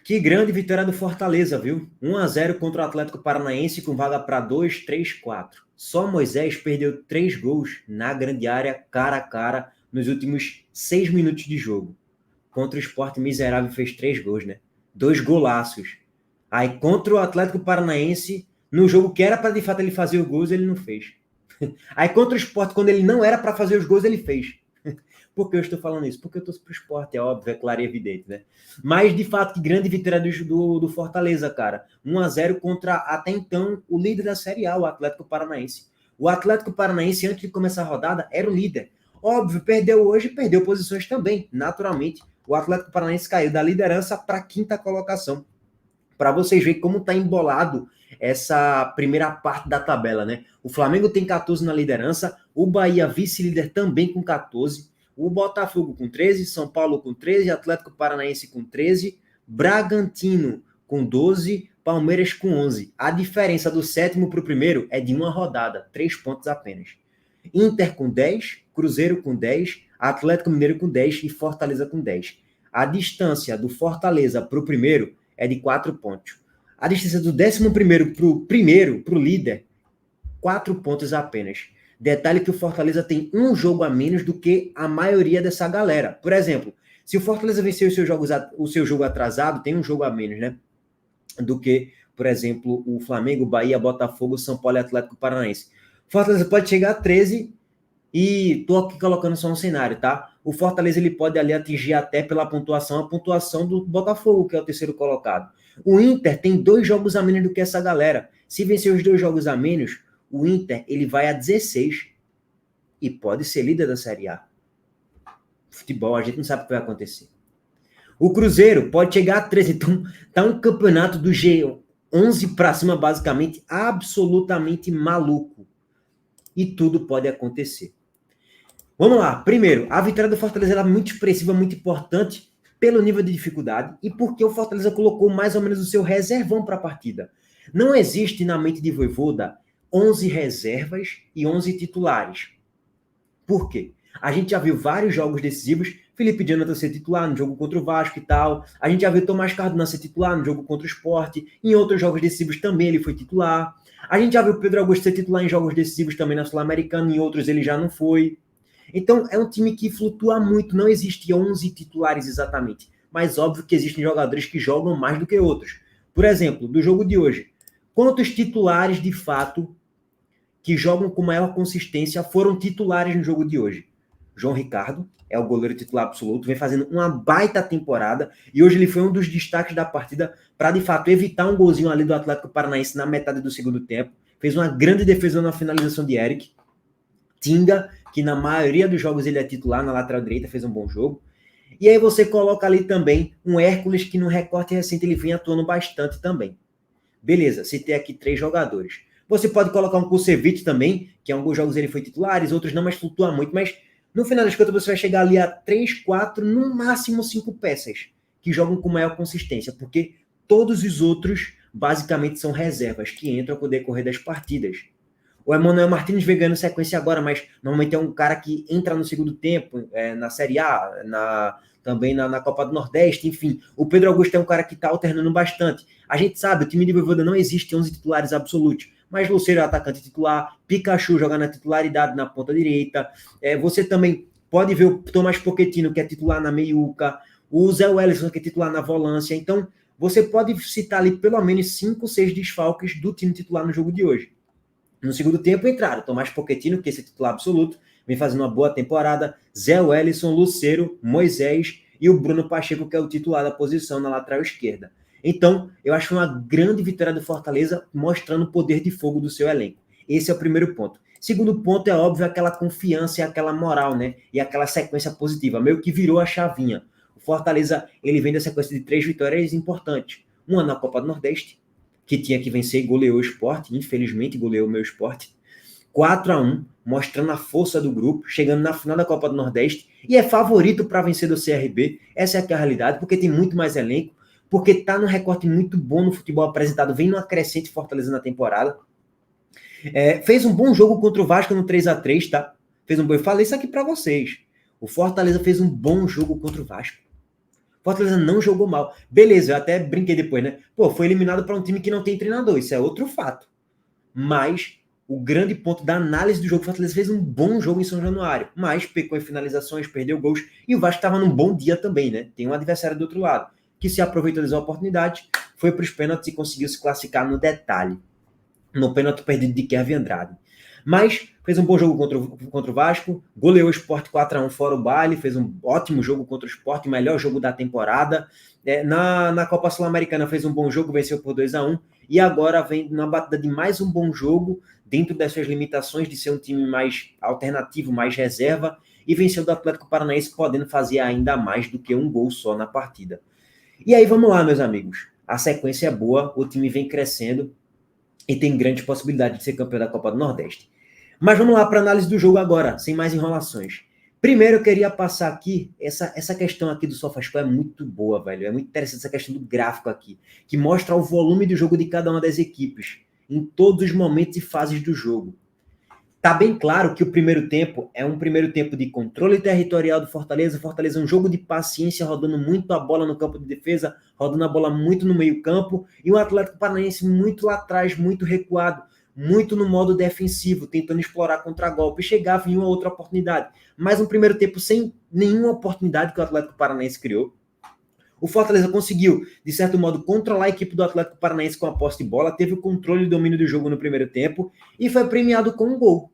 Que grande vitória do Fortaleza, viu? 1-0 contra o Atlético Paranaense com vaga para 2, 3, 4. Só Moisés perdeu 3 gols na grande área, cara a cara, nos últimos 6 minutos de jogo. Contra o Sport miserável fez 3 gols, né? 2 golaços. Aí contra o Atlético Paranaense, no jogo que era para de fato ele fazer os gols, ele não fez. Aí contra o Sport, quando ele não era para fazer os gols, ele fez. Por que eu estou falando isso? Porque eu torço pro Sport, é óbvio, é claro e evidente, né? Mas, de fato, que grande vitória do Fortaleza, cara. 1-0 contra, até então, o líder da Série A, o Atlético Paranaense. O Atlético Paranaense, antes de começar a rodada, era o líder. Óbvio, perdeu hoje, perdeu posições também, naturalmente. O Atlético Paranaense caiu da liderança para a quinta colocação. Para vocês verem como está embolado essa primeira parte da tabela, né? O Flamengo tem 14 na liderança, o Bahia vice-líder também com 14, o Botafogo com 13, São Paulo com 13, Atlético Paranaense com 13, Bragantino com 12, Palmeiras com 11. A diferença do sétimo para o primeiro é de uma rodada, 3 pontos apenas. Inter com 10, Cruzeiro com 10, Atlético Mineiro com 10 e Fortaleza com 10. A distância do Fortaleza para o primeiro é de 4 pontos. A distância do 11º para o líder, 4 pontos apenas. Detalhe que o Fortaleza tem um jogo a menos do que a maioria dessa galera. Por exemplo, se o Fortaleza vencer o seu jogo atrasado, tem um jogo a menos, né? Do que, por exemplo, o Flamengo, Bahia, Botafogo, São Paulo e Atlético Paranaense. Fortaleza pode chegar a 13 e tô aqui colocando só um cenário, tá? O Fortaleza ele pode ali atingir até pela pontuação a pontuação do Botafogo, que é o terceiro colocado. O Inter tem 2 jogos a menos do que essa galera. Se vencer os 2 jogos a menos, o Inter ele vai a 16 e pode ser líder da Série A. Futebol, a gente não sabe o que vai acontecer. O Cruzeiro pode chegar a 13, então tá um campeonato do G11 para cima, basicamente, absolutamente maluco. E tudo pode acontecer. Vamos lá. Primeiro, a vitória do Fortaleza é muito expressiva, muito importante pelo nível de dificuldade e porque o Fortaleza colocou mais ou menos o seu reservão para a partida. Não existe na mente de Vojvoda 11 reservas e 11 titulares. Por quê? A gente já viu vários jogos decisivos, Felipe Jonathan ser titular no jogo contra o Vasco e tal. A gente já viu Tomás Cardona ser titular no jogo contra o Sport. Em outros jogos decisivos também ele foi titular. A gente já viu Pedro Augusto ser titular em jogos decisivos também na Sul-Americana, em outros ele já não foi. Então, é um time que flutua muito, não existe 11 titulares exatamente. Mas óbvio que existem jogadores que jogam mais do que outros. Por exemplo, do jogo de hoje, quantos titulares de fato que jogam com maior consistência foram titulares no jogo de hoje? João Ricardo é o goleiro titular absoluto, vem fazendo uma baita temporada e hoje ele foi um dos destaques da partida para, de fato, evitar um golzinho ali do Atlético Paranaense na metade do segundo tempo. Fez uma grande defesa na finalização de Eric. Tinga, que na maioria dos jogos ele é titular na lateral direita, fez um bom jogo. E aí você coloca ali também um Hércules, que no recorte recente ele vem atuando bastante também. Beleza, citei aqui 3 jogadores. Você pode colocar um Kusevich também, que em alguns jogos ele foi titular, outros não, mas flutua muito. Mas no final das contas você vai chegar ali a 3, 4, no máximo 5 peças que jogam com maior consistência, porque todos os outros basicamente são reservas que entram com o decorrer das partidas. O Emmanuel Martins vem ganhando sequência agora, mas normalmente é um cara que entra no segundo tempo, na Série A, também na Copa do Nordeste, enfim. O Pedro Augusto é um cara que está alternando bastante. A gente sabe, o time de Vojvoda não existe 11 titulares absolutos, mas Lucero é atacante titular, Pikachu joga na titularidade na ponta direita, você também pode ver o Tomás Pochettino, que é titular na meiuca, o Zé Wellison, que é titular na volância. Então, você pode citar ali pelo menos 5 ou 6 desfalques do time titular no jogo de hoje. No segundo tempo entraram Tomás Pochettino, que é esse titular absoluto, vem fazendo uma boa temporada, Zé Wellison, Lucero, Moisés e o Bruno Pacheco, que é o titular da posição na lateral esquerda. Então, eu acho uma grande vitória do Fortaleza, mostrando o poder de fogo do seu elenco. Esse é o primeiro ponto. Segundo ponto é óbvio aquela confiança e aquela moral, né? E aquela sequência positiva, meio que virou a chavinha. O Fortaleza, ele vem da sequência de 3 vitórias importantes. Uma na Copa do Nordeste, que tinha que vencer e goleou o Sport, infelizmente goleou o meu Sport, 4-1, mostrando a força do grupo, chegando na final da Copa do Nordeste, e é favorito para vencer do CRB, essa é a realidade, porque tem muito mais elenco, porque está num recorte muito bom no futebol apresentado, vem numa crescente Fortaleza na temporada, fez um bom jogo contra o Vasco no 3-3, tá? Eu falei isso aqui para vocês, o Fortaleza fez um bom jogo contra o Vasco. Fortaleza não jogou mal. Beleza, eu até brinquei depois, né? Pô, foi eliminado para um time que não tem treinador, isso é outro fato. Mas o grande ponto da análise do jogo, o Fortaleza fez um bom jogo em São Januário, mas pecou em finalizações, perdeu gols, e o Vasco estava num bom dia também, né? Tem um adversário do outro lado, que se aproveitou das oportunidades, foi para os pênaltis e conseguiu se classificar no detalhe, no pênalti perdido de Kevin Andrade. Mas fez um bom jogo contra o Vasco, goleou o Sport 4-1 fora o baile, fez um ótimo jogo contra o Sport, o melhor jogo da temporada. Na Copa Sul-Americana fez um bom jogo, venceu por 2-1, e agora vem na batida de mais um bom jogo, dentro das suas limitações de ser um time mais alternativo, mais reserva, e venceu do Atlético Paranaense, podendo fazer ainda mais do que um gol só na partida. E aí vamos lá, meus amigos. A sequência é boa, o time vem crescendo, e tem grande possibilidade de ser campeão da Copa do Nordeste. Mas vamos lá para a análise do jogo agora, sem mais enrolações. Primeiro eu queria passar aqui, essa questão aqui do SofaScore é muito boa, velho. É muito interessante essa questão do gráfico aqui, que mostra o volume do jogo de cada uma das equipes, em todos os momentos e fases do jogo. Tá bem claro que o primeiro tempo é um primeiro tempo de controle territorial do Fortaleza. Fortaleza é um jogo de paciência, rodando muito a bola no campo de defesa, rodando a bola muito no meio campo, e o Atlético Paranaense muito lá atrás, muito recuado, muito no modo defensivo, tentando explorar contra-golpe, e chegava em uma outra oportunidade. Mas um primeiro tempo sem nenhuma oportunidade que o Atlético Paranaense criou. O Fortaleza conseguiu, de certo modo, controlar a equipe do Atlético Paranaense com a posse de bola, teve o controle e domínio do jogo no primeiro tempo e foi premiado com um gol.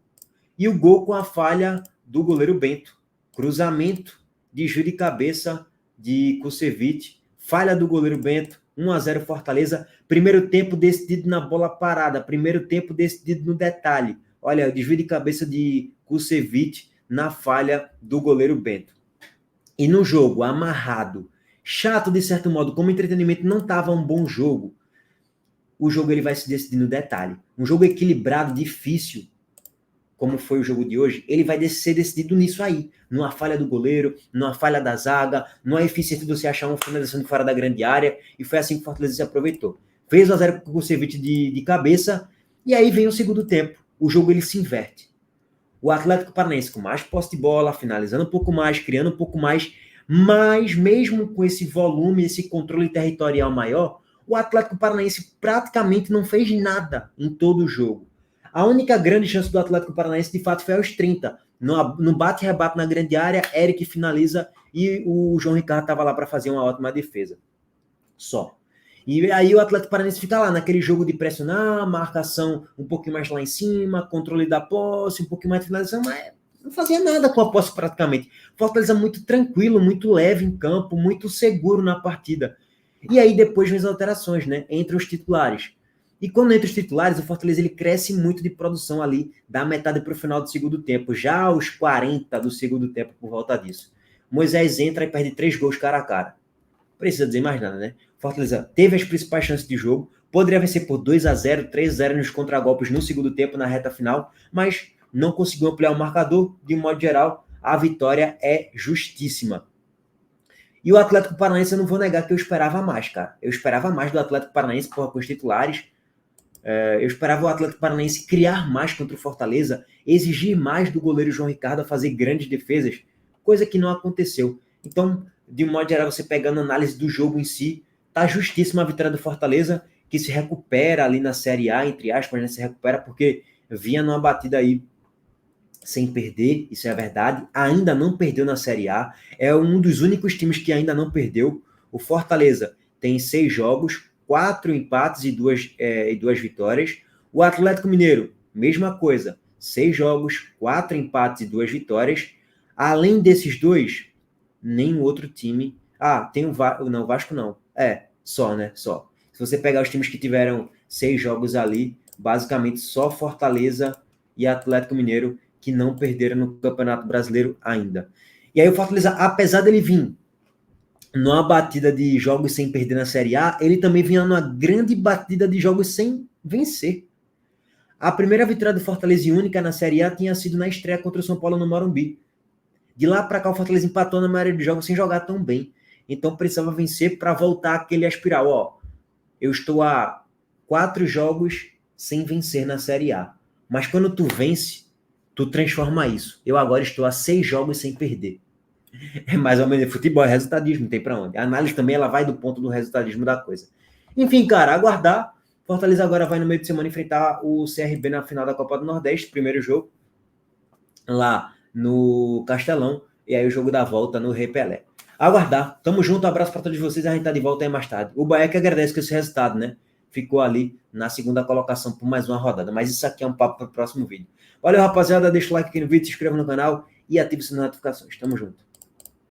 E o gol com a falha do goleiro Bento. Cruzamento de Júlio de cabeça de Kusevich, falha do goleiro Bento, 1-0 Fortaleza. Primeiro tempo decidido na bola parada, primeiro tempo decidido no detalhe. Olha, desvio de cabeça de Kusevich na falha do goleiro Bento. E no jogo, amarrado, chato de certo modo, como entretenimento não estava um bom jogo, o jogo ele vai se decidir no detalhe. Um jogo equilibrado, difícil, como foi o jogo de hoje, ele vai ser decidido nisso aí, numa falha do goleiro, numa falha da zaga, numa eficiência de você achar uma finalização de fora da grande área, e foi assim que o Fortaleza se aproveitou. Fez o 1-0 com o Kusevich de cabeça, e aí vem o segundo tempo. O jogo ele se inverte. O Atlético Paranaense com mais posse de bola, finalizando um pouco mais, criando um pouco mais, mas mesmo com esse volume, esse controle territorial maior, o Atlético Paranaense praticamente não fez nada em todo o jogo. A única grande chance do Atlético Paranaense, de fato, foi aos 30. No bate-rebate na grande área, Eric finaliza e o João Ricardo estava lá para fazer uma ótima defesa. Só. E aí o Atlético Paranaense fica lá, naquele jogo de pressionar, marcação um pouquinho mais lá em cima, controle da posse, um pouquinho mais de finalização, mas não fazia nada com a posse praticamente. Fortaleza muito tranquilo, muito leve em campo, muito seguro na partida. E aí depois vem as alterações, né? Entre os titulares. E quando entra os titulares, o Fortaleza ele cresce muito de produção ali, da metade para o final do segundo tempo, já aos 40 do segundo tempo por volta disso. Moisés entra e perde 3 gols cara a cara. Precisa dizer mais nada, né? Fortaleza teve as principais chances de jogo, poderia vencer por 2-0, 3-0 nos contragolpes no segundo tempo, na reta final, mas não conseguiu ampliar o marcador. De um modo geral, a vitória é justíssima. E o Atlético Paranaense, eu não vou negar que eu esperava mais, cara. Eu esperava mais do Atlético Paranaense com os titulares. Eu esperava o Atlético Paranaense criar mais contra o Fortaleza, exigir mais do goleiro João Ricardo a fazer grandes defesas, coisa que não aconteceu. Então, de um modo geral, você pegando a análise do jogo em si, tá justíssima a vitória do Fortaleza, que se recupera ali na Série A, entre aspas, né? Se recupera porque vinha numa batida aí sem perder, isso é verdade, ainda não perdeu na Série A, é um dos únicos times que ainda não perdeu. O Fortaleza tem 6 jogos, 4 empates e 2 vitórias. O Atlético Mineiro, mesma coisa, 6 jogos, 4 empates e 2 vitórias. Além desses dois, nenhum outro time... tem o Vasco, não, o Vasco não. Só, né? Só. Se você pegar os times que tiveram 6 jogos ali, basicamente só Fortaleza e Atlético Mineiro que não perderam no Campeonato Brasileiro ainda. E aí o Fortaleza, apesar dele vir numa batida de jogos sem perder na Série A, ele também vinha numa grande batida de jogos sem vencer. A primeira vitória do Fortaleza e única na Série A tinha sido na estreia contra o São Paulo no Morumbi. De lá para cá o Fortaleza empatou na maioria dos jogos sem jogar tão bem. Então precisava vencer para voltar aquele espiral. Eu estou a 4 jogos sem vencer na Série A. Mas quando tu vence, tu transforma isso. Eu agora estou a 6 jogos sem perder. É mais ou menos futebol, é resultadismo, não tem pra onde. A análise também ela vai do ponto do resultadismo da coisa. Enfim, cara, aguardar. Fortaleza agora vai no meio de semana enfrentar o CRB na final da Copa do Nordeste, primeiro jogo, lá no Castelão, e aí o jogo da volta no Rei Pelé. Aguardar. Tamo junto, abraço para todos vocês, a gente tá de volta aí mais tarde. O Bahia que agradece com esse resultado, né? Ficou ali na segunda colocação por mais uma rodada, mas isso aqui é um papo para o próximo vídeo. Valeu, rapaziada, deixa o like aqui no vídeo, se inscreva no canal e ative as notificações. Tamo junto.